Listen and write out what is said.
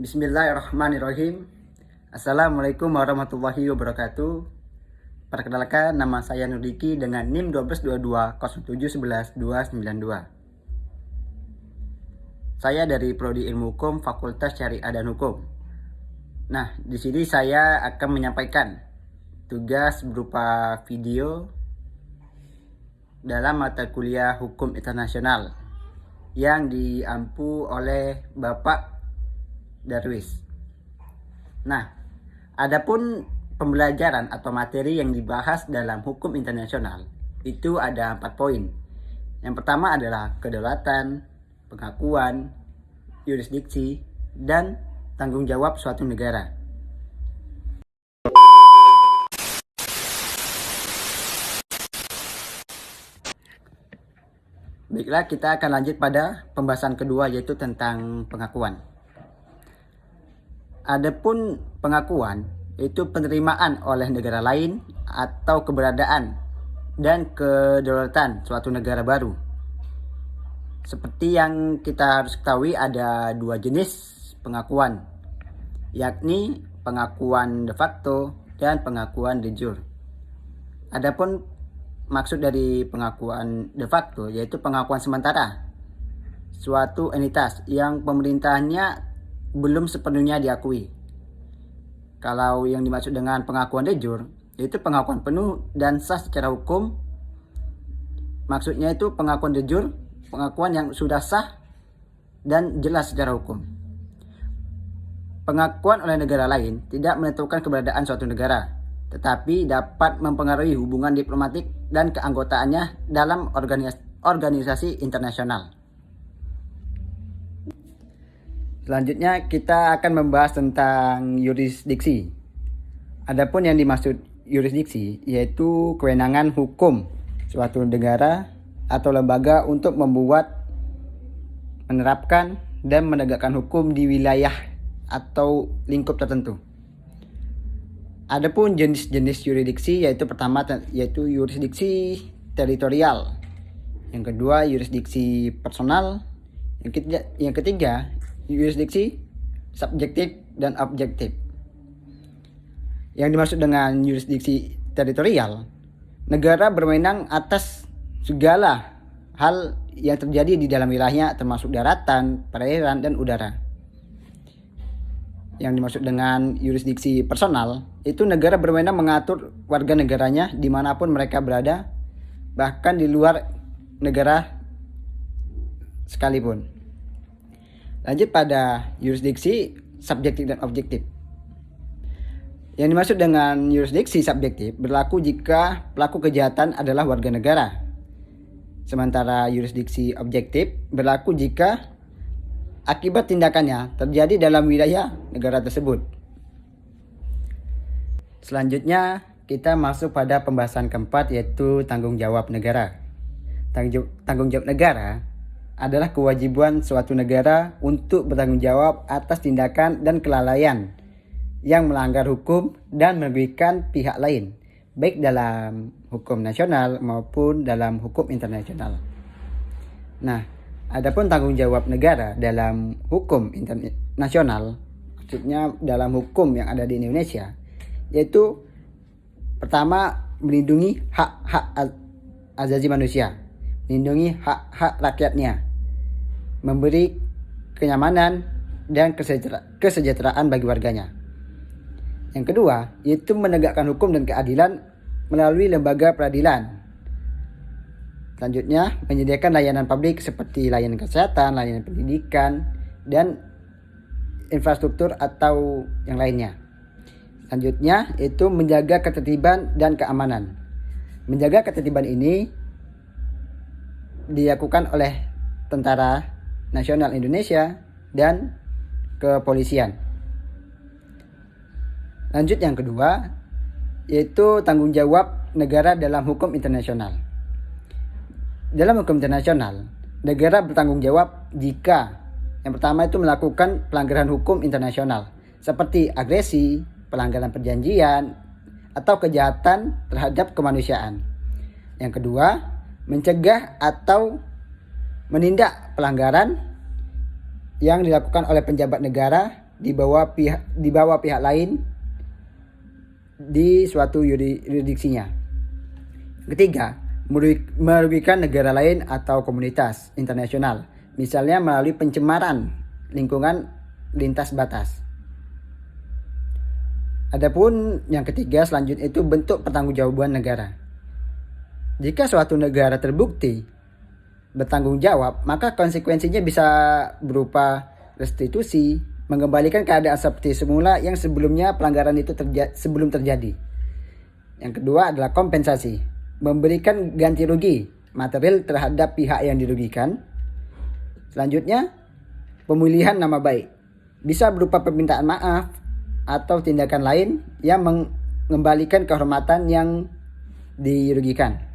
Bismillahirrahmanirrahim. Assalamualaikum warahmatullahi wabarakatuh. Perkenalkan, nama saya Nurdiki dengan NIM 122207111292. Saya dari Prodi Ilmu Hukum Fakultas Syariah dan Hukum. Nah, di sini saya akan menyampaikan tugas berupa video dalam mata kuliah Hukum Internasional yang diampu oleh Bapak Darwis. Nah, adapun pembelajaran atau materi yang dibahas dalam hukum internasional itu ada 4 poin. Yang pertama adalah kedaulatan, pengakuan, yurisdiksi, dan tanggung jawab suatu negara. Baiklah, kita akan lanjut pada pembahasan kedua, yaitu tentang pengakuan. Adapun pengakuan itu penerimaan oleh negara lain atau keberadaan dan kedaulatan suatu negara baru. Seperti yang kita harus ketahui, ada 2 jenis pengakuan, yakni pengakuan de facto dan pengakuan de jure. Adapun maksud dari pengakuan de facto yaitu pengakuan sementara suatu entitas yang pemerintahnya belum sepenuhnya diakui. Kalau yang dimaksud dengan pengakuan de jure, yaitu pengakuan penuh dan sah secara hukum. Maksudnya itu pengakuan de jure, pengakuan yang sudah sah dan jelas secara hukum. Pengakuan oleh negara lain tidak menentukan keberadaan suatu negara, tetapi dapat mempengaruhi hubungan diplomatik dan keanggotaannya dalam organisasi internasional. Selanjutnya kita akan membahas tentang yurisdiksi. Adapun yang dimaksud yurisdiksi yaitu kewenangan hukum suatu negara atau lembaga untuk membuat, menerapkan, dan menegakkan hukum di wilayah atau lingkup tertentu. Adapun jenis-jenis yurisdiksi yaitu pertama yaitu yurisdiksi teritorial, yang kedua yurisdiksi personal, yang ketiga yurisdiksi subjektif dan objektif. Yang dimaksud dengan yurisdiksi teritorial, negara berwenang atas segala hal yang terjadi di dalam wilayahnya, termasuk daratan, perairan, dan udara. Yang dimaksud dengan yurisdiksi personal, itu negara berwenang mengatur warga negaranya dimanapun mereka berada, bahkan di luar negara sekalipun. Lanjut pada yurisdiksi subjektif dan objektif. Yang dimaksud dengan yurisdiksi subjektif berlaku jika pelaku kejahatan adalah warga negara. Sementara yurisdiksi objektif berlaku jika akibat tindakannya terjadi dalam wilayah negara tersebut. Selanjutnya kita masuk pada pembahasan keempat, yaitu tanggung jawab negara. Tanggung jawab negara adalah kewajiban suatu negara untuk bertanggung jawab atas tindakan dan kelalaian yang melanggar hukum dan merugikan pihak lain, baik dalam hukum nasional maupun dalam hukum internasional. Nah, adapun tanggung jawab negara dalam hukum internasional, maksudnya dalam hukum yang ada di Indonesia, yaitu pertama melindungi hak-hak asasi manusia, melindungi hak-hak rakyatnya, memberi kenyamanan dan kesejahteraan bagi warganya. Yang kedua, yaitu menegakkan hukum dan keadilan melalui lembaga peradilan. Selanjutnya, menyediakan layanan publik seperti layanan kesehatan, layanan pendidikan, dan infrastruktur atau yang lainnya. Selanjutnya, yaitu menjaga ketertiban dan keamanan. Menjaga ketertiban ini dilakukan oleh Tentara Nasional Indonesia dan kepolisian. Lanjut yang kedua, yaitu tanggung jawab negara dalam hukum internasional. Dalam hukum internasional, negara bertanggung jawab jika yang pertama itu melakukan pelanggaran hukum internasional seperti agresi, pelanggaran perjanjian, atau kejahatan terhadap kemanusiaan. Yang kedua, mencegah atau menindak pelanggaran yang dilakukan oleh penjabat negara di bawah pihak lain di suatu yurisdiksinya. Ketiga, merugikan negara lain atau komunitas internasional, misalnya melalui pencemaran lingkungan lintas batas. Adapun yang ketiga selanjutnya itu bentuk pertanggungjawaban negara. Jika suatu negara terbukti bertanggung jawab, maka konsekuensinya bisa berupa restitusi, mengembalikan keadaan seperti semula yang sebelumnya pelanggaran itu sebelum terjadi. Yang kedua adalah kompensasi, memberikan ganti rugi material terhadap pihak yang dirugikan. Selanjutnya, pemulihan nama baik, bisa berupa permintaan maaf atau tindakan lain yang mengembalikan kehormatan yang dirugikan.